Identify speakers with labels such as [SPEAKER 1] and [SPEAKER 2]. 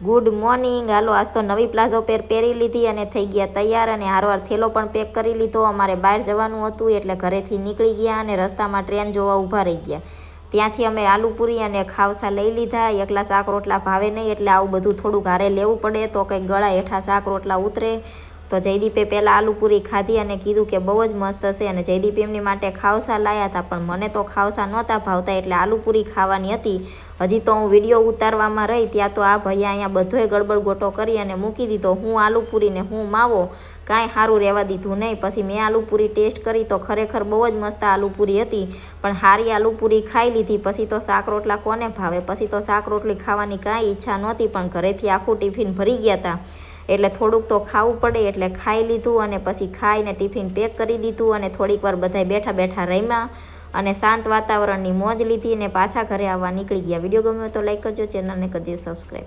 [SPEAKER 1] Good morning. હાલો આજ તો નવી પ્લાઝો પહેરી લીધી અને થઈ ગયા તૈયાર અને હારવાર થેલો પણ પેક કરી લીધો। અમારે બહાર જવાનું હતું એટલે ઘરેથી નીકળી ગયા અને રસ્તામાં ટ્રેન જોવા ઊભા રહી ગયા। ત્યાંથી અમે આલુપૂરી અને ખાવસા લઈ લીધા। એકલા શાક રોટલા ભાવે નહીં એટલે આવું બધું થોડુંક હારે લેવું પડે તો કંઈક ગળા હેઠા શાક રોટલા ઉતરે। તો જયદીપે પહેલાં આલુપૂરી ખાધી અને કીધું કે બહુ જ મસ્ત છે અને જયદીપ એમની માટે ખાવસા લાવ્યા હતા, પણ મને તો ખાવસા નહોતા ભાવતા એટલે આલુપૂરી ખાવાની હતી। હજી તો હું વિડીયો ઉતારવામાં રહી ત્યાં તો આ ભૈયા અહીંયા બધોય ગડબડ ગોટો કરી અને મૂકી દીધો। હું આલુપૂરીને હું માવો કાંઈ સારું રહેવા દીધું નહીં। પછી મેં આલુપૂરી ટેસ્ટ કરી તો ખરેખર બહુ જ મસ્ત આલુપૂરી હતી, પણ સારી આલુપૂરી ખાઈ લીધી પછી તો શાક રોટલા કોને ભાવે। પછી તો શાક રોટલી ખાવાની કાંઈ ઈચ્છા નહોતી, પણ ઘરેથી આખું ટિફિન ભરી ગયા હતા એટલે થોડુંક તો ખાવું પડે એટલે ખાઈ લીધું અને પછી ખાઈને ટિફિન પેક કરી દીધું અને થોડીક વાર બધાય બેઠા બેઠા રમ્યા અને શાંત વાતાવરણની મોજ લીધી અને પાછા ઘરે આવવા નીકળી ગયા। વિડીયો ગમ્યો તો લાઈક કરજો, ચેનલને કરજો સબસ્ક્રાઈબ।